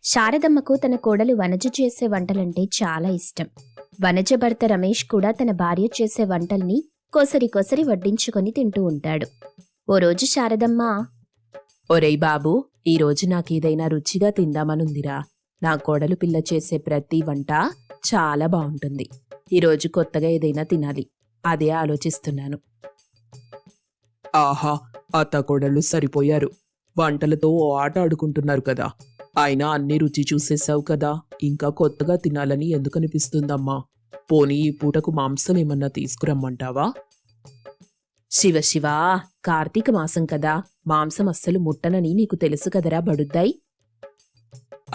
శారదమ్మకు తన కోడలు వనజ చేసే వంటలంటే చాలా ఇష్టం. వనజ భర్త రమేష్ కూడా తన భార్య చేసే వంటల్ని కొసరి కొసరి వడ్డించుకొని తింటూ ఉంటాడు. ఓ రోజు శారదమ్మ, ఒరేయ్ బాబూ, ఈరోజు నాకేదైనా రుచిగా తిందామనుందిరా. నా కోడలు పిల్ల చేసే ప్రతి వంట చాలా బావుంటుంది. ఈరోజు కొత్తగా ఏదైనా తినాలి, అదే ఆలోచిస్తున్నాను. ఆహా, అత్తకోడళ్ళు సరిపోయారు. వంటలతో ఓ ఆట ఆడుకుంటున్నారు కదా. అయినా అన్ని రుచి చూసేశావు కదా, ఇంకా కొత్తగా తినాలని ఎందుకనిపిస్తుందమ్మా? పోనీ ఈ పూటకు మాంసం ఏమన్నా తీసుకురమ్మంటావా? శివ శివ, కార్తీక మాసం కదా, మాంసం అస్సలు ముట్టనని నీకు తెలుసు కదరా బడుద్దాయి.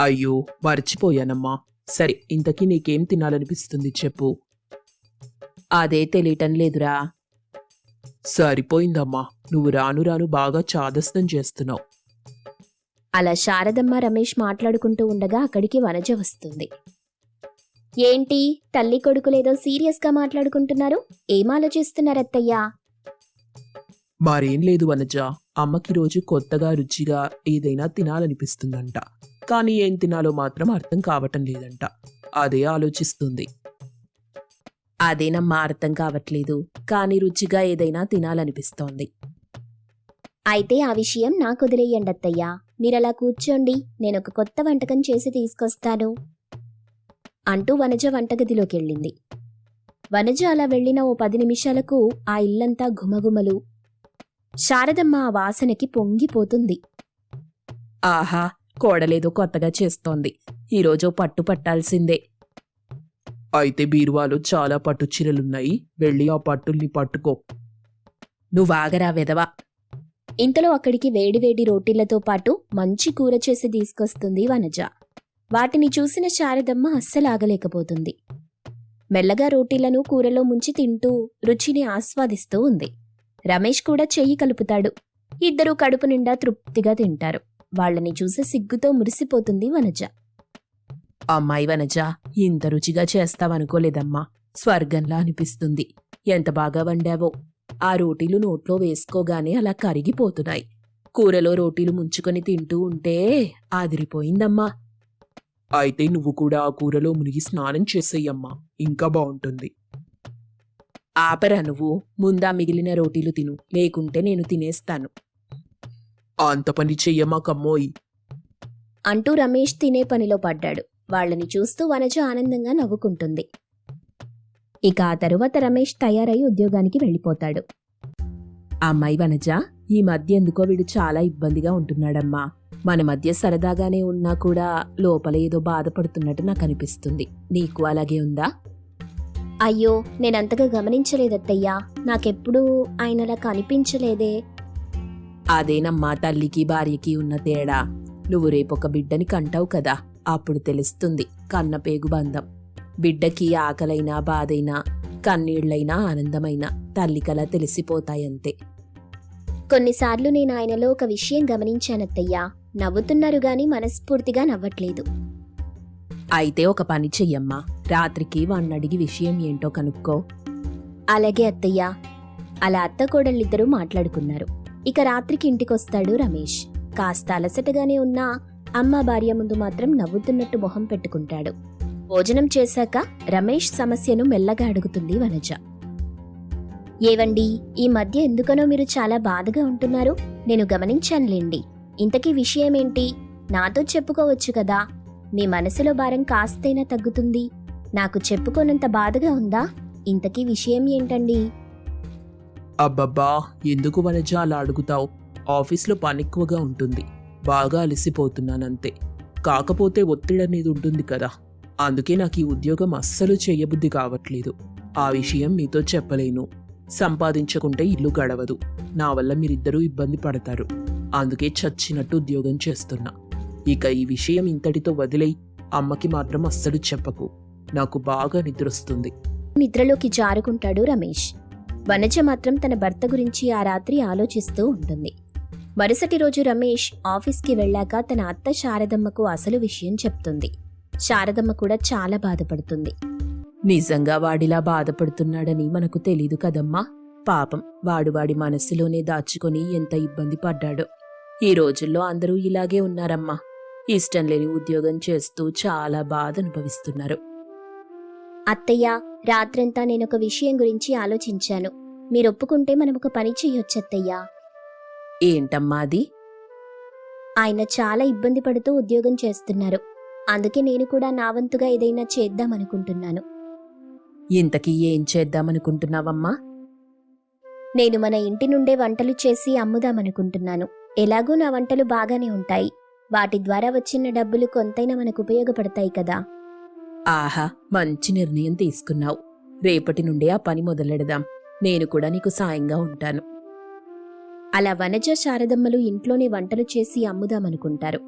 అయ్యో, మర్చిపోయానమ్మా. సరే, ఇంతకీ నీకేం తినాలనిపిస్తుంది చెప్పు. అదే తెలియటం లేదురా. సరిపోయిందమ్మా, నువ్వు రాను రాను బాగా చాదస్తం చేస్తున్నావు. అలా శారదమ్మ రమేష్ మాట్లాడుకుంటూ ఉండగా అక్కడికి వనజ వస్తుంది. ఏంటి తల్లి కొడుకులేదో సీరియస్గా మాట్లాడుకుంటున్నారు? ఏం ఆలోచిస్తున్నారత్తయ్యా? మరేం లేదు వనజ, అమ్మకి రోజు కొత్తగా రుచిగా ఏదైనా తినాలనిపిస్తుందంట. కానీ ఏం తినాలో మాత్రం అర్థం కావటం లేదంట. అదే ఆలోచిస్తుంది. అదేనమ్మా అర్థం కావట్లేదు, కానీ రుచిగా ఏదైనా తినాలనిపిస్తోంది. అయితే ఆ విషయం నాకు వదిలేయండి అత్తయ్యా. మీరలా కూర్చోండి, నేనొక కొత్త వంటకం చేసి తీసుకొస్తాను అంటూ వనజ వంటగదిలోకెళ్ళింది. వనజ అలా వెళ్లిన ఓ 10 నిమిషాలకు ఆ ఇల్లంతా ఘుమఘుమలు. శారదమ్మ ఆ వాసనకి పొంగిపోతుంది. ఆహా, కోడలేదో కొత్తగా చేస్తోంది, ఈరోజు పట్టు పట్టాల్సిందే. అయితే బీరువాలో చాలా పట్టు చీరలున్నాయి, వెళ్ళి ఆ పట్టుల్ని పట్టుకో. నువ్వాగరా వెదవా. ఇంతలో అక్కడికి వేడివేడి రోటీలతో పాటు మంచి కూర చేసి తీసుకొస్తుంది వనజ. వాటిని చూసిన శారదమ్మ అస్సలాగలేకపోతుంది. మెల్లగా రోటీలను కూరలో ముంచి తింటూ రుచిని ఆస్వాదిస్తూ ఉంది. రమేష్ కూడా చెయ్యి కలుపుతాడు. ఇద్దరూ కడుపు నిండా తృప్తిగా తింటారు. వాళ్ళని చూసి సిగ్గుతో మురిసిపోతుంది వనజ. అమ్మాయి వనజ, ఇంత రుచిగా చేస్తావనుకోలేదమ్మా. స్వర్గంలా అనిపిస్తుంది. ఎంత బాగా వండావో. ఆ రోటీలు నోట్లో వేసుకోగానే అలా కరిగిపోతున్నాయి. కూరలో రోటీలు ముంచుకొని తింటూ ఉంటే ఆదిరిపోయిందమ్మా. అయితే నువ్వు కూడా ఆ కూరలో మునిగి స్నానం చేసేయమ్మా, ఇంకా బావుంటుంది. ఆపరా నువ్వు, ముందా మిగిలిన రోటీలు తిను, లేకుంటే నేను తినేస్తాను. అంత పని చెయ్యమా కమ్మోయి అంటూ రమేష్ తినే పనిలో పడ్డాడు. వాళ్ళని చూస్తూ వనజ ఆనందంగా నవ్వుకుంటుంది. ఇక ఆ తరువాత రమేష్ తయారై ఉద్యోగానికి వెళ్ళిపోతాడు. అమ్మాయి వనజ, ఈ మధ్య ఎందుకో వీడు చాలా ఇబ్బందిగా ఉంటున్నాడమ్మా. మన మధ్య సరదాగానే ఉన్నా కూడా లోపల ఏదో బాధపడుతున్నట్టు నాకు అనిపిస్తుంది. నీకు అలాగే ఉందా? అయ్యో, నేనంతగా గమనించలేదత్తయ్యా. నాకెప్పుడూ ఆయనలా కనిపించలేదే. అదేనమ్మా తల్లికి భార్యకి ఉన్న తేడా. నువ్వు రేపొక బిడ్డని కంటావు కదా, అప్పుడు తెలుస్తుంది కన్నపేగు బంధం. బిడ్డకి ఆకలైనా బాధైనా కన్నీళ్లైనా ఆనందమైనా తల్లికలా తెలిసిపోతాయంతే. కొన్నిసార్లు నేను ఆయనలో ఒక విషయం గమనించానత్తయ్యా. నవ్వుతున్నారు గాని మనస్ఫూర్తిగా నవ్వట్లేదు. అయితే ఒక పని చెయ్యమ్మా, రాత్రికి వాణ్ణడిగి విషయం ఏంటో కనుక్కో. అలాగే అత్తయ్యా. అలా అత్త కోడళ్ళిద్దరూ మాట్లాడుకున్నారు. ఇక రాత్రికి ఇంటికొస్తాడు రమేష్. కాస్త అలసటగానే ఉన్నా అమ్మ భార్య ముందు మాత్రం నవ్వుతున్నట్టు మొహం పెట్టుకుంటాడు. భోజనం చేశాక రమేష్ సమస్యను మెల్లగా అడుగుతుంది వనజ. ఏవండి, ఈ మధ్య ఎందుకనో మీరు చాలా బాధగా ఉంటున్నారు. నేను గమనించానులేండి. ఇంతకీ విషయమేంటి? నాతో చెప్పుకోవచ్చు కదా. మీ మనసులో భారం కాస్తైనా తగ్గుతుంది. నాకు చెప్పుకోనంత బాధగా ఉందా? ఇంతకీ విషయం ఏంటండి? అబ్బబ్బా, ఎందుకు వనజ అలా అడుగుతావు? ఆఫీస్లో పనెక్కువగా ఉంటుంది, బాగా అలసిపోతున్నానంతే. కాకపోతే ఒత్తిడి అనేది ఉంటుంది కదా, అందుకే నాకు ఈ ఉద్యోగం అస్సలు చేయబుద్ధి కావట్లేదు. ఆ విషయం మీతో చెప్పలేను. సంపాదించకుంటే ఇల్లు గడవదు. నా వల్ల మీరిద్దరూ ఇబ్బంది పడతారు. అందుకే చచ్చినట్టు ఉద్యోగం చేస్తున్నా. ఇక ఈ విషయం ఇంతటితో వదిలేయి. అమ్మకి మాత్రం అస్సలు చెప్పకు. నాకు బాగా నిద్రొస్తుంది. నిద్రలోకి జారుకుంటాడు రమేష్. వనజ మాత్రం తన భర్త గురించి ఆ రాత్రి ఆలోచిస్తూ ఉంటుంది. మరుసటి రోజు రమేష్ ఆఫీస్కి వెళ్ళాక తన అత్త శారదమ్మకు అసలు విషయం చెప్తుంది. శారదమ్మ కూడా చాలా బాధపడుతుంది. నిజంగా వాడిలా బాధపడుతున్నాడని మనకు తెలీదు కదమ్మా. పాపం, వాడి మనస్సులోనే దాచుకొని ఎంత ఇబ్బంది పడ్డాడో. ఈ రోజుల్లో అందరూ ఇలాగే ఉన్నారమ్మా. ఇష్టం లేని ఉద్యోగం చేస్తూ చాలా బాధ అనుభవిస్తున్నారు. అత్తయ్య, రాత్రంతా నేనొక విషయం గురించి ఆలోచించాను. మీరు ఒప్పుకుంటే మనం ఒక పని చెయ్యొచ్చు అత్తయ్యా. ఏంటమ్మా అది? ఆయన చాలా ఇబ్బంది పడుతూ ఉద్యోగం చేస్తున్నారు. అందుకే నేను కూడా నా వంతుగా ఏదైనా చేద్దామనుకుంటున్నాను. ఇంతకీ ఏం చేద్దామనుకుంటున్నావమ్మా? నేను మన ఇంటి నుండే వంటలు చేసి అమ్ముదామనుకుంటున్నాను. ఎలాగూ నా వంటలు బాగానే ఉంటాయి. వాటి ద్వారా వచ్చిన డబ్బులు కొంతైనా మనకు ఉపయోగపడతాయి కదా. ఆహా, మంచి నిర్ణయం తీసుకున్నావు. రేపటి నుండే ఆ పని మొదలెడదాం. నేను కూడా నీకు సాయంగా ఉంటాను. అలా వనజ, శారదమ్మలు ఇంట్లోనే వంటలు చేసి అమ్ముదామనుకుంటారు.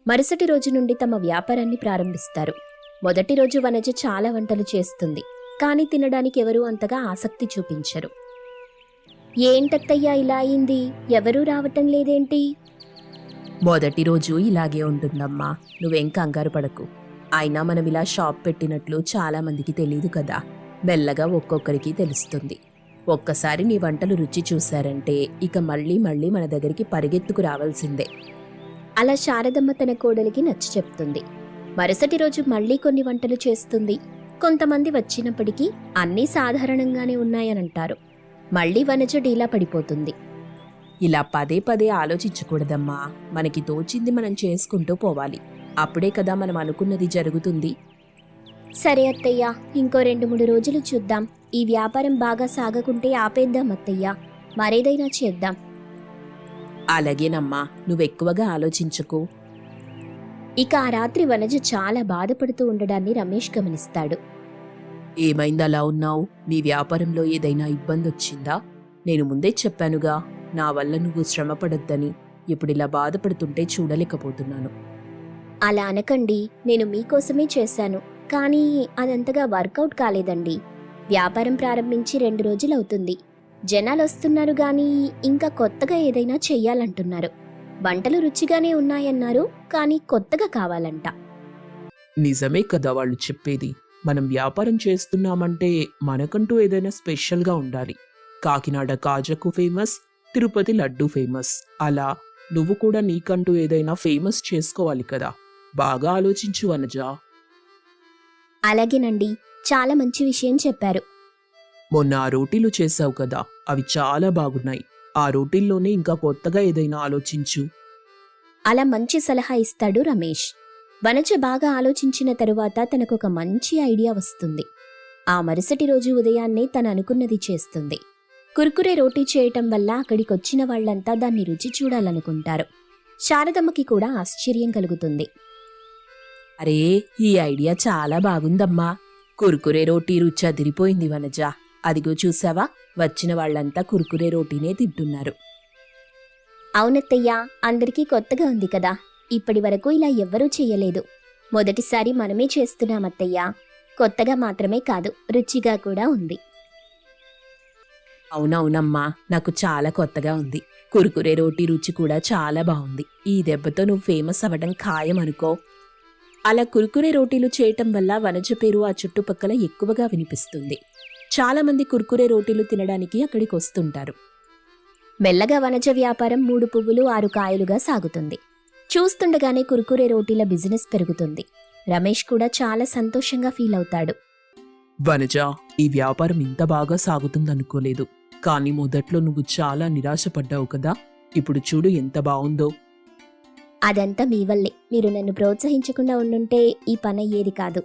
మరుసటి రోజు నుండి తమ వ్యాపారాన్ని ప్రారంభిస్తారు. మొదటి రోజు వనజ చాలా వంటలు చేస్తుంది. కానీ తినడానికి ఎవరూ అంతగా ఆసక్తి చూపించరు. ఏంటత్తయ్యా ఇలా అయింది? ఎవరూ రావటం లేదేంటి? మొదటి రోజు ఇలాగే ఉంటుందమ్మా, నువ్వేం కంగారు పడకు. అయినా మనం ఇలా షాప్ పెట్టినట్లు చాలా మందికి తెలీదు కదా. మెల్లగా ఒక్కొక్కరికి తెలుస్తుంది. ఒక్కసారి నీ వంటలు రుచి చూశారంటే ఇక మళ్ళీ మళ్ళీ మన దగ్గరికి పరిగెత్తుకు రావాల్సిందే. అలా శారదమ్మ తన కోడలికి నచ్చ చెప్తుంది. మరుసటి రోజు మళ్ళీ కొన్ని వంటలు చేస్తుంది. కొంతమంది వచ్చినప్పటికీ అన్నీ సాధారణంగానే ఉన్నాయనంటారు. మళ్ళీ వనజ డీలా పడిపోతుంది. ఇలా పదే పదే ఆలోచించకూడదమ్మా. మనకి తోచింది మనం చేసుకుంటూ పోవాలి. అప్పుడే కదా మనం అనుకున్నది జరుగుతుంది. సరే అత్తయ్య, ఇంకో 2-3 రోజులు చూద్దాం. ఈ వ్యాపారం బాగా సాగకుంటే ఆపేద్దాం అత్తయ్య. మరేదైనా చేద్దాం. అలాగేనమ్మా, నువ్వెక్కువగా ఆలోచించకు. ఇక ఆ రాత్రి వనజ చాలా బాధపడుతూ ఉండడాన్ని రమేష్ గమనిస్తాడు. ఏమైంది అలా ఉన్నావు? నీ వ్యాపారంలో ఏదైనా ఇబ్బంది వచ్చిందా? నేను ముందే చెప్పానుగా, నా వల్ల నువ్వు శ్రమపడొద్దని. ఇప్పుడిలా బాధపడుతుంటే చూడలేకపోతున్నాను. అలా అనకండి, నేను మీకోసమే చేశాను. కానీ అదంతగా వర్కౌట్ కాలేదండి. వ్యాపారం ప్రారంభించి 2 రోజులవుతుంది. జనాలు వస్తున్నారు గాని ఇంకా కొత్తగా ఏదైనా చెయ్యాలంటున్నారు. వంటలు రుచిగానే ఉన్నాయన్నారు, కానీ కొత్తగా కావాలంట. నిజమే కదా వాళ్ళు చెప్పేది. మనం వ్యాపారం చేస్తున్నామంటే మనకంటూ ఏదైనా స్పెషల్గా ఉండాలి. కాకినాడ కాజాకు ఫేమస్, తిరుపతి లడ్డు ఫేమస్. అలా నువ్వు కూడా నీకంటూ ఏదైనా ఫేమస్ చేసుకోవాలి కదా. బాగా ఆలోచించు వనజా. అలాగేనండి, చాలా మంచి విషయం చెప్పారు. మొన్న ఆ రోటీలు చేసావు కదా, అవి చాలా బాగున్నాయి. ఆ రోటీల్లోనే ఇంకా కొత్తగా ఏదైనా ఆలోచించు. అలా మంచి సలహా ఇస్తాడు రమేష్. వనజ బాగా ఆలోచించిన తరువాత తనకొక మంచి ఐడియా వస్తుంది. ఆ మరుసటి రోజు ఉదయాన్నే తను అనుకున్నది చేస్తుంది. కుర్కురే రోటీ చేయటం వల్ల అక్కడికొచ్చిన వాళ్లంతా దాన్ని రుచి చూడాలనుకుంటారు. శారదమ్మకి కూడా ఆశ్చర్యం కలుగుతుంది. అరే, ఈ ఐడియా చాలా బాగుందమ్మా. కుర్కురే రోటీ రుచి అదిరిపోయింది వనజ. అదిగో చూసావా, వచ్చిన వాళ్లంతా కుర్కురే రోటీనే తింటున్నారు. అవునత్తయ్యా, అందరికీ కొత్తగా ఉంది కదా. ఇప్పటి వరకు ఇలా ఎవ్వరూ చెయ్యలేదు. మొదటిసారి మనమే చేస్తున్నామత్తయ్యా. కొత్తగా మాత్రమే కాదు, రుచిగా కూడా ఉంది. అవునవునమ్మా, నాకు చాలా కొత్తగా ఉంది. కుర్కురే రోటీ రుచి కూడా చాలా బాగుంది. ఈ దెబ్బతో నువ్వు ఫేమస్ అవ్వడం ఖాయం అనుకో. అలా కుర్కురే రోటీలు చేయటం వల్ల వనజ పేరు ఆ చుట్టుపక్కల ఎక్కువగా వినిపిస్తుంది. చాలా మంది కుర్కురే రోటీలు తినడానికి అక్కడికి వస్తుంటారు. మెల్లగా వనజ వ్యాపారం 3 పువ్వులు 6 కాయలుగా సాగుతుంది. చూస్తుండగానే కుర్కురే రోటీల బిజినెస్ పెరుగుతుంది. రమేష్ కూడా చాలా సంతోషంగా ఫీల్ అవుతాడు. వనజా, ఈ వ్యాపారం ఇంత బాగా సాగుతుందనుకోలేదు. కానీ మొదట్లో నువ్వు చాలా నిరాశపడ్డావు కదా. ఇప్పుడు చూడు ఎంత బావుందో. అదంతా మీ వల్లే. మీరు నన్ను ప్రోత్సహించకుండా ఉండుంటే ఈ పని అయ్యేది కాదు.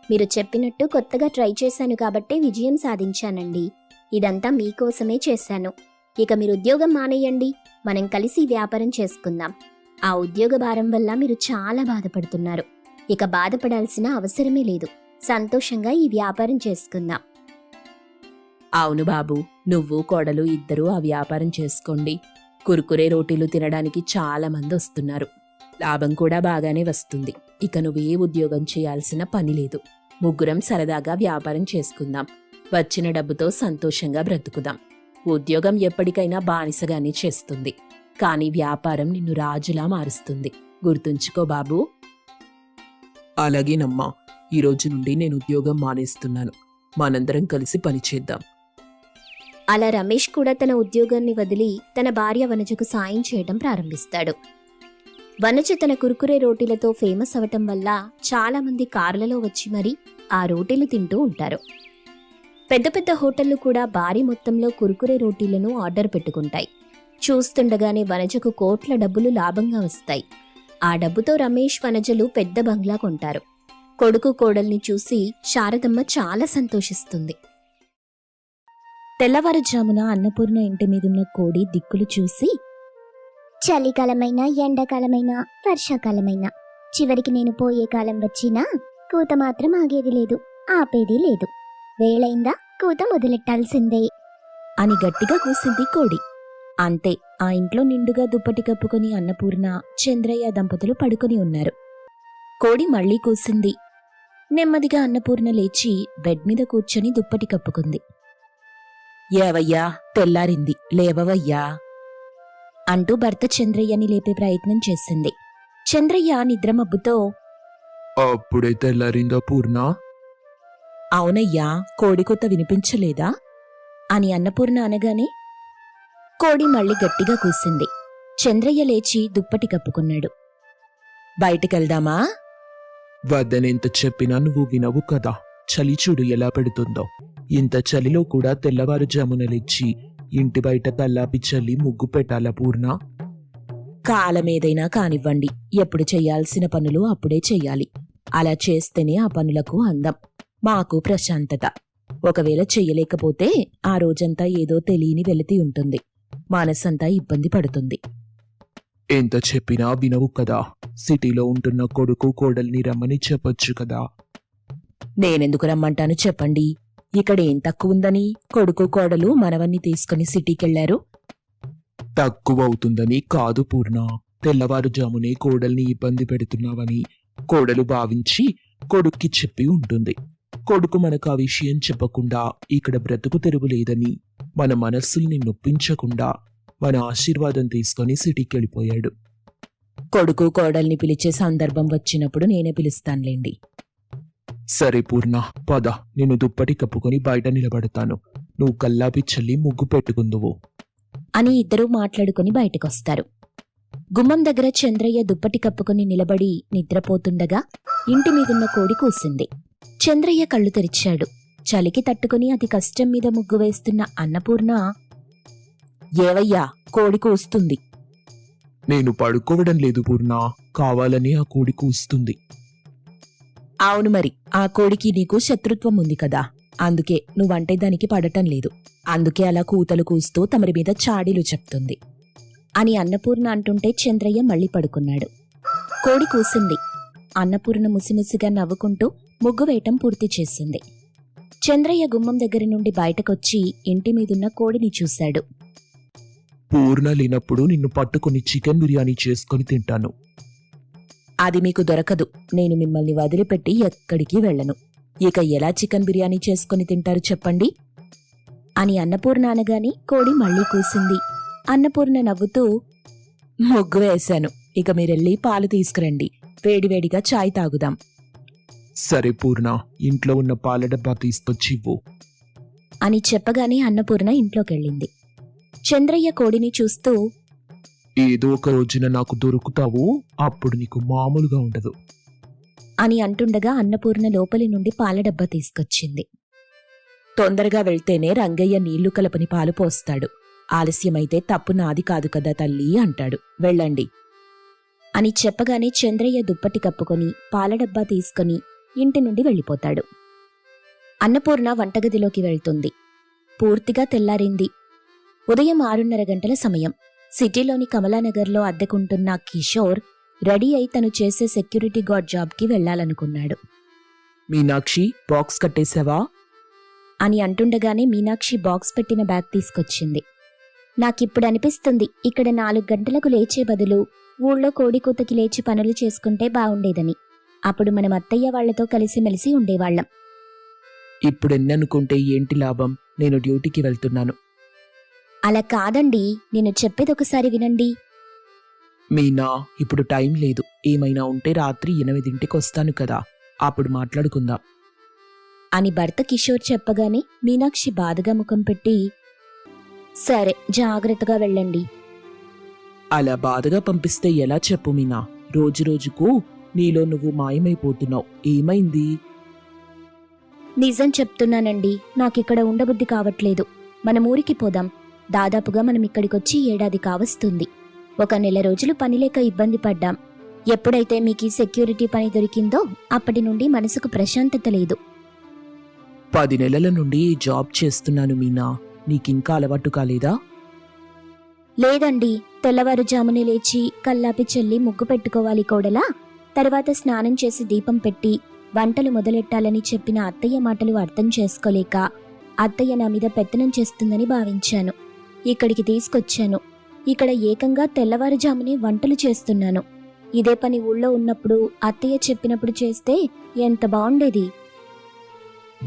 మీరు చెప్పినట్టు కొత్తగా ట్రై చేశాను కాబట్టే విజయం సాధించానండి. ఇదంతా మీకోసమే చేశాను. ఇక మీరు ఉద్యోగం మానేయండి. మనం కలిసి వ్యాపారం చేసుకుందాం. ఆ ఉద్యోగ భారం వల్ల మీరు చాలా బాధపడుతున్నారు. ఇక బాధపడాల్సిన అవసరమే లేదు. సంతోషంగా ఈ వ్యాపారం చేసుకుందాం. అవును బాబు, నువ్వు కోడలు ఇద్దరూ ఆ వ్యాపారం చేసుకోండి. కుర్కురే రోటీలు తినడానికి చాలా మంది వస్తున్నారు. లాభం కూడా బాగానే వస్తుంది. ఇక నువ్వే ఉద్యోగం చేయాల్సిన పని లేదు. ముగ్గురం సరదాగా వ్యాపారం చేసుకుందాం. వచ్చిన డబ్బుతో సంతోషంగా బ్రతుకుదాం. ఉద్యోగం ఎప్పటికైనా బానిసగానే చేస్తుంది, కానీ వ్యాపారం నిన్ను రాజులా మారుస్తుంది. గుర్తుంచుకో బాబూ. అలాగేనమ్మా, ఈ రోజు నుండి నేను ఉద్యోగం మానేస్తున్నాను. మనందరం కలిసి పనిచేద్దాం. అలా రమేష్ కూడా తన ఉద్యోగాన్ని వదిలి తన భార్య వనజకు సాయం చేయడం ప్రారంభిస్తాడు. వనజ తన కురుకురే రోటీలతో ఫేమస్ అవటం వల్ల చాలా మంది కార్లలో వచ్చి మరి ఆ రోటీలు తింటూ ఉంటారు. పెద్ద పెద్ద హోటళ్లు కూడా భారీ మొత్తంలో కురుకురే రోటీలను ఆర్డర్ పెట్టుకుంటాయి. చూస్తుండగానే వనజకు కోట్ల డబ్బులు లాభంగా వస్తాయి. ఆ డబ్బుతో రమేష్ వనజలు పెద్ద బంగ్లా కొంటారు. కొడుకు కోడల్ని చూసి శారదమ్మ చాలా సంతోషిస్తుంది. తెల్లవారుజామున అన్నపూర్ణ ఇంటి మీదున్న కోడి దిక్కులు చూసి, చలికాలమైనా ఎండాకాలమైనా వర్షాకాలమైనా చివరికి నేను పోయే కాలం వచ్చినా కూత మాత్రం ఆగేది లేదు, ఆపేది లేదు. వేళైందా కూత మొదలెట్టాల్సిందే అని గట్టిగా కూసింది కోడి. అంతే, ఆ ఇంట్లో నిండుగా దుప్పటి కప్పుకొని అన్నపూర్ణ, చంద్రయ్య దంపతులు పడుకొని ఉన్నారు. కోడి మళ్లీ కూసింది. నెమ్మదిగా అన్నపూర్ణ లేచి బెడ్ మీద కూర్చొని దుప్పటి కప్పుకుంది. ఏవయ్యా, తెల్లారింది, లేవవయ్యా అంటూ భర్త చంద్రయ్యని లేపే ప్రయత్నం చేసింది. చంద్రయ్య నిద్రమబ్బుతో, అప్పుడే తెల్లారిందా పూర్ణ? అవునయ్యా, కోడికొత్త వినిపించలేదా అని అన్నపూర్ణ అనగానే కోడి మళ్ళీ గట్టిగా కూసింది. చంద్రయ్య లేచి దుప్పటి కప్పుకున్నాడు. బయటికెళ్దామా? వద్దనెంత చెప్పినా నువ్వు వినవు కదా. చలి చూడు ఎలా పెడుతుందో. ఇంత చలిలో కూడా తెల్లవారుజామున లేచి ఇంటి బయట కల్లాపి చల్లి ముగ్గు పెట్టాలా పూర్ణ? కాలమేదైనా కానివ్వండి, ఎప్పుడు చెయ్యాల్సిన పనులు అప్పుడే చెయ్యాలి. అలా చేస్తేనే ఆ పనులకు అందం, మాకు ప్రశాంతత. ఒకవేళ చెయ్యలేకపోతే ఆ రోజంతా ఏదో తెలియని వెలితి ఉంటుంది, మనసంతా ఇబ్బంది పడుతుంది. ఎంత చెప్పినా వినవు కదా. సిటీలో ఉంటున్న కొడుకు కోడల్ని రమ్మని చెప్పొచ్చు కదా. నేనెందుకు రమ్మంటాను చెప్పండి? ఇక్కడేం తక్కువుందని కొడుకు కోడలు మనవన్ని తీసుకుని సిటీకెళ్లారు? తక్కువ అవుతుందని కాదు పూర్ణ. తెల్లవారుజామునే కోడల్ని ఇబ్బంది పెడుతున్నావని కోడలు భావించి కొడుక్కి చెప్పి ఉంటుంది. కొడుకు మనకు ఆ విషయం చెప్పకుండా ఇక్కడ బ్రతుకు తెరువు లేదని మన మనస్సుల్ని నొప్పించకుండా మన ఆశీర్వాదం తీసుకొని సిటీకి వెళ్ళిపోయాడు. కొడుకు కోడల్ని పిలిచే సందర్భం వచ్చినప్పుడు నేనే పిలుస్తానులేండి. సరే పూర్ణ, పద. నేను దుప్పటి కప్పుకొని బయట నిలబడతాను. నువ్వు కల్లాపి చల్లి ముగ్గు పెట్టుకుందువు అని ఇద్దరూ మాట్లాడుకుని బయటకొస్తారు. గుమ్మం దగ్గర చంద్రయ్య దుప్పటి కప్పుకొని నిలబడి నిద్రపోతుండగా ఇంటి మీదున్న కోడి కూసింది. చంద్రయ్య కళ్ళు తెరిచాడు. చలికి తట్టుకుని అతి కష్టం మీద ముగ్గు వేస్తున్న అన్నపూర్ణ, ఏవయ్యా, కోడి కూస్తుంది. నేను పడుకోవడం లేదు పూర్ణ, కావాలని ఆ కోడి కూస్తుంది. అవును మరి, ఆ కోడికి నీకు శత్రుత్వం ఉంది కదా, అందుకే నువ్వంటే దానికి పడటం లేదు. అందుకే అలా కూతలు కూస్తూ తమరి మీద చాడీలు చెప్తుంది అని అన్నపూర్ణ అంటుంటే చంద్రయ్య మళ్ళీ పడుకున్నాడు. కోడి కూసింది. అన్నపూర్ణ ముసిముసిగా నవ్వుకుంటూ ముగ్గు వేయటం పూర్తి చేసింది. చంద్రయ్య గుమ్మం దగ్గర నుండి బయటకొచ్చి ఇంటి మీదున్న కోడిని చూశాడు. పూర్ణ లేనప్పుడు నిన్ను పట్టుకుని చికెన్ బిర్యానీ చేసుకొని తింటాను. అది మీకు దొరకదు. నేను మిమ్మల్ని వదిలిపెట్టి ఎక్కడికి వెళ్ళను. ఇక ఎలా చికెన్ బిర్యానీ చేసుకుని తింటారు చెప్పండి అని అన్నపూర్ణ అనగానే కోడి మళ్లీ కూసింది. అన్నపూర్ణ నవ్వుతూ, ముగ్గు వేశాను, ఇక మీరెళ్ళి పాలు తీసుకురండి, వేడివేడిగా చాయ్ తాగుదాం. సరే పూర్ణ, ఇంట్లో ఉన్న పాల డబ్బా తీసుకొచ్చి ఇవ్వు అని చెప్పగానే అన్నపూర్ణ ఇంట్లోకెళ్ళింది. చంద్రయ్య కోడిని చూస్తూ, ఏదో ఒక రోజున నాకు దొరుకుతావు, అప్పుడు నీకు మామూలుగా ఉండదు అని అంటుండగా అన్నపూర్ణ లోపలి నుండి పాల డబ్బా తీసుకొచ్చింది. తొందరగా వెళ్తేనే రంగయ్య నీళ్లు కలపని పాలు పోస్తాడు. ఆలస్యమైతే తప్పు నాది కాదు కదా తల్లి అంటాడు. వెళ్ళండి అని చెప్పగానే చంద్రయ్య దుప్పటి కప్పుకొని పాల డబ్బా తీసుకుని ఇంటి నుండి వెళ్ళిపోతాడు. అన్నపూర్ణ వంటగదిలోకి వెళ్తుంది. పూర్తిగా తెల్లారింది. ఉదయం 6:30 గంటల సమయం. సిటీలోని కమలానగర్లో అద్దెకుంటున్న కిషోర్ రెడీ అయి తను చేసే సెక్యూరిటీ గార్డ్ జాబ్కి వెళ్లాలనుకున్నాడు. మీనాక్షి, బాక్స్ కట్టేశావా అని అంటుండగానే మీనాక్షి బాక్స్ పెట్టిన బ్యాగ్ తీసుకొచ్చింది. నాకిప్పుడు అనిపిస్తుంది, ఇక్కడ 4 గంటలకు లేచే బదులు ఊళ్ళో కోడికూతకి లేచి పనులు చేసుకుంటే బావుండేదని. అప్పుడు మనం అత్తయ్య వాళ్లతో కలిసిమెలిసి ఉండేవాళ్లం. ఇప్పుడెన్ననుకుంటే ఏంటి లాభం? నేను డ్యూటీకి వెళ్తున్నాను. అలా కాదండి, నేను చెప్పేదొకసారి వినండి. మీనా, ఇప్పుడు టైం లేదు. ఏమైనా ఉంటే రాత్రి 8ంటికి వస్తాను కదా, అప్పుడు మాట్లాడుకుందాం అని భర్త కిషోర్ చెప్పగానే మీనాక్షి బాధగా ముఖం పెట్టి, సరే జాగ్రత్తగా వెళ్ళండి అలా బాధగా పంపిస్తే ఎలా చెప్పు మీనా? రోజురోజుకు నీలో నువ్వు మాయమైపోతున్నావు. ఏమైంది? నిజం చెప్తున్నానండి, నాకిక్కడ ఉండబుద్ధి కావట్లేదు. మనం ఊరికి పోదాం. దాదాపుగా మనం ఇక్కడికొచ్చి ఏడాది కావస్తుంది. 1 నెల రోజులు పనిలేక ఇబ్బంది పడ్డాం. ఎప్పుడైతే మీకు సెక్యూరిటీ పని దొరికిందో అప్పటి నుండి మనసుకు ప్రశాంతత లేదు. 10 నెలల నుండి ఈ జాబ్ చేస్తున్నాను మీనా. నీకింకా అలవాటు కాలేదా? లేదండి, తెల్లవారుజామునే లేచి కల్లాపి చల్లి ముగ్గు పెట్టుకోవాలి కోడలా. తర్వాత స్నానం చేసి దీపం పెట్టి వంటలు మొదలెట్టాలని చెప్పిన అత్తయ్య మాటలు అర్థం చేసుకోలేక అత్తయ్య నా మీద పెత్తనం చేస్తుందని భావించాను. ఇక్కడికి తీసుకొచ్చాను. ఇక్కడ ఏకంగా తెల్లవారుజామునే వంటలు చేస్తున్నాను. ఇదే పని ఊళ్ళో ఉన్నప్పుడు అత్తయ్య చెప్పినప్పుడు చేస్తే ఎంత బాగుండేది.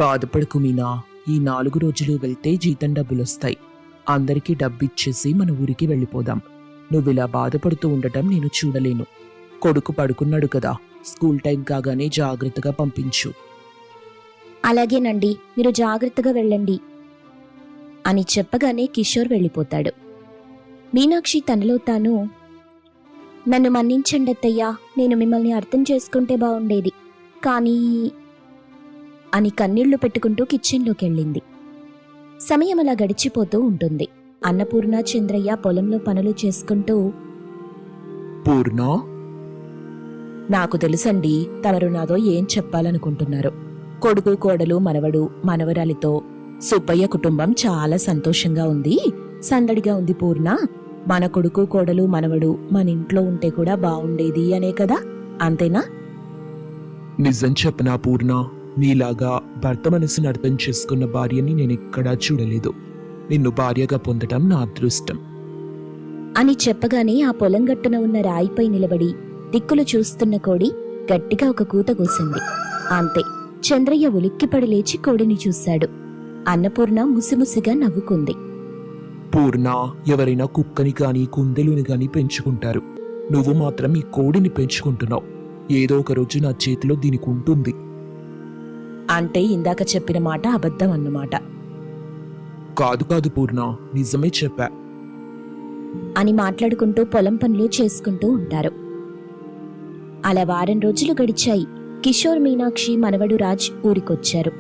బాధపడకు మీనా. ఈ 4 రోజులు వెళ్తే జీతం డబ్బులొస్తాయి. అందరికీ డబ్బిచ్చేసి మన ఊరికి వెళ్ళిపోదాం. నువ్విలా బాధపడుతూ ఉండటం నేను చూడలేను. కొడుకు పడుకున్నాడు కదా, స్కూల్ టైం కాగానే జాగ్రత్తగా పంపించు. అలాగేనండి, మీరు జాగ్రత్తగా వెళ్ళండి అని చెప్పగానే కిషోర్ వెళ్ళిపోతాడు. మీనాక్షి తనలో తాను, నన్ను మన్నించండి అత్తయ్యా, నేను మిమ్మల్ని అర్థం చేసుకుంటే బాగుండేది కానీ అని కన్నీళ్లు పెట్టుకుంటూ కిచెన్లోకి వెళ్ళింది. సమయం అలా గడిచిపోతూ ఉంటుంది. అన్నపూర్ణ, చంద్రయ్య పొలంలో పనులు చేసుకుంటూ, పూర్ణ, నాకు తెలుసండి తమరు నాతో ఏం చెప్పాలనుకుంటున్నారు. కొడుకు, కోడలు, మనవడు, మనవరాలితో సుబ్బయ్య కుటుంబం చాలా సంతోషంగా ఉంది, సందడిగా ఉంది పూర్ణ. మన కొడుకు, కోడలు, మనవడు మన ఇంట్లో ఉంటే కూడా బాగుండేది అనే కదా, అంతేనా? నిజం చెప్పనా పూర్ణ? నీలాగా భర్త మనసును అర్థం చేసుకున్న భార్యని నేనెక్కడా చూడలేదు. నిన్ను భార్యగా పొందటం నా అదృష్టం అని చెప్పగానే ఆ పొలం గట్టున ఉన్న రాయిపై నిలబడి దిక్కులు చూస్తున్న కోడి గట్టిగా ఒక కూత కూసింది. అంతే, చంద్రయ్య ఉలిక్కిపడి లేచి కోడిని చూశాడు. అన్నపూర్ణ ముసిముసిగా నవ్వుకుంది. పూర్ణ, ఎవరైనా కుక్కని గాని కుందేలుని గాని పెంచుకుంటారు. నువ్వు మాత్రం ఈ కోడిని పెంచుకుంటున్నావు. ఏదో ఒక రోజు నా చేతిలో దీనికి ఉంటుంది. అంటే ఇందాక చెప్పిన మాట అబద్ధం అన్నమాట కాదు కాదు పూర్ణ, నిజమే చెప్పా అని మాట్లాడుకుంటూ పొలం పనులు చేసుకుంటూ ఉంటారు. అలా 1 వారం రోజులు గడిచాయి. కిషోర్, మీనాక్షి, మనవడు రాజ్ ఊరికొచ్చారు.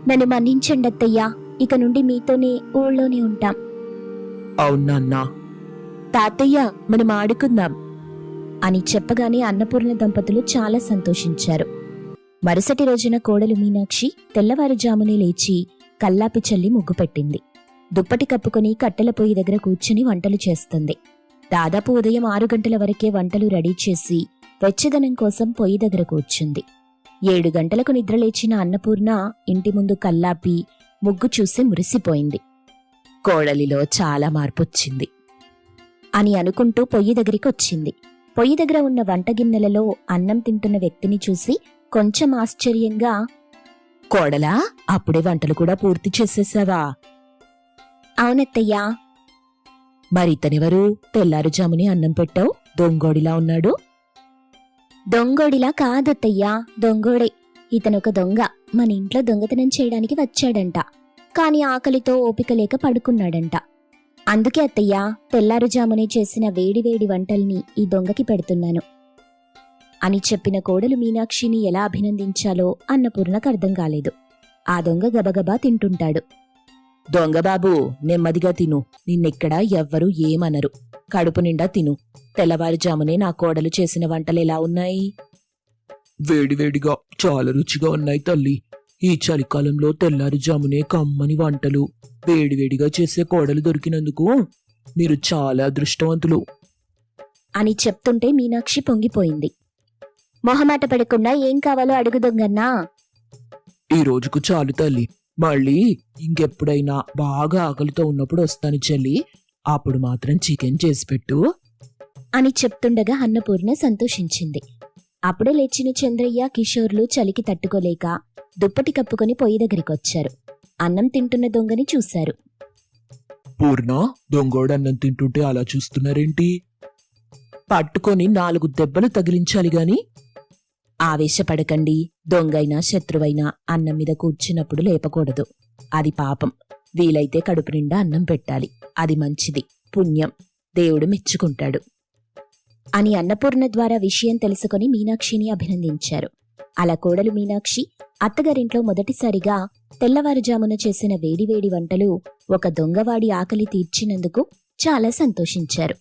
నన్ను మన్నించండి అత్తయ్యా, ఇక నుండి మీతోనే ఊళ్ళోనే ఉంటాం. అవునా? తాతయ్య, మనం ఆడుకుందాం అని చెప్పగానే అన్నపూర్ణ దంపతులు చాలా సంతోషించారు. మరుసటి రోజున కోడలు మీనాక్షి తెల్లవారుజామునే లేచి కల్లాపి చల్లి ముగ్గు పెట్టింది. దుప్పటి కప్పుకొని కట్టెల పొయ్యి దగ్గర కూర్చుని వంటలు చేస్తుంది. దాదాపు ఉదయం 6 గంటల వరకే వంటలు రెడీ చేసి వెచ్చదనం కోసం పొయ్యి దగ్గర కూర్చుంది. 7 గంటలకు నిద్రలేచిన అన్నపూర్ణ ఇంటి ముందు కల్లాపి ముగ్గు చూసి మురిసిపోయింది. కోడలిలో చాలా మార్పొచ్చింది అని అనుకుంటూ పొయ్యి దగ్గరికి వచ్చింది. పొయ్యి దగ్గర ఉన్న వంట గిన్నెలలో అన్నం తింటున్న వ్యక్తిని చూసి కొంచెం ఆశ్చర్యంగా, కోడలా, అప్పుడే వంటలు కూడా పూర్తి చేసేసావా? అవునత్తయ్యా. మరి ఇతనెవరు? తెల్లారుజాముని అన్నం పెట్టావు, దొంగోడిలా ఉన్నాడు. దొంగోడిలా కాదత్తయ్యా, దొంగోడే. ఇతనొక దొంగ. మన ఇంట్లో దొంగతనం చేయడానికి వచ్చాడంట. కాని ఆకలితో ఓపిక లేక పడుకున్నాడంట. అందుకే అత్తయ్యా, తెల్లారుజామునే చేసిన వేడివేడి వంటల్ని ఈ దొంగకి పెడుతున్నాను అని చెప్పిన కోడలు మీనాక్షిని ఎలా అభినందించాలో అన్నపూర్ణకు అర్థం కాలేదు. ఆ దొంగ గబగబా తింటుంటాడు. దొంగబాబు, నెమ్మదిగా తిను, నిన్నెక్కడా ఎవ్వరూ ఏమనరు. కడుపు నిండా తిను. తెల్లవారుజామునే నా కోడలు చేసిన వంటలెలా ఉన్నాయి? వేడివేడిగా చాలా రుచిగా ఉన్నాయి తల్లి. ఈ చలికాలంలో తెల్లారుజామునే కమ్మని వంటలు వేడివేడిగా చేసే కోడలు దొరికినందుకు మీరు చాలా అదృష్టవంతులు అని చెప్తుంటే మీనాక్షి పొంగిపోయింది. మొహమాట పడకుండా ఏం కావాలో అడుగు దొంగన్నా. ఈ రోజుకు చాలు తల్లి. మళ్ళీ ఇంకెప్పుడైనా బాగా ఆకలితో ఉన్నప్పుడు వస్తాను చెల్లి. అప్పుడు మాత్రం చికెన్ చేసి పెట్టు అని చెప్తుండగా అన్నపూర్ణ సంతోషించింది. అప్పుడే లేచిన చంద్రయ్య, కిషోర్లు చలికి తట్టుకోలేక దుప్పటి కప్పుకొని పొయ్యి దగ్గరికొచ్చారు. అన్నం తింటున్న దొంగని చూశారు. పూర్ణ, దొంగోడు అన్నం తింటుంటే అలా చూస్తున్నారేంటి? పట్టుకొని 4 దెబ్బలు తగిలించాలి గాని. ఆవేశపడకండి. దొంగైనా శత్రువైనా అన్నం మీద కూర్చున్నప్పుడు లేపకూడదు. అది పాపం. వీలైతే కడుపు నిండా అన్నం పెట్టాలి. అది మంచిది, పుణ్యం. దేవుడు మెచ్చుకుంటాడు అని అన్నపూర్ణ ద్వారా విషయం తెలుసుకొని మీనాక్షిని అభినందించారు. అలా కోడలు మీనాక్షి అత్తగారింట్లో మొదటిసారిగా తెల్లవారుజామున చేసిన వేడివేడి వంటలు ఒక దొంగవాడి ఆకలి తీర్చినందుకు చాలా సంతోషించారు.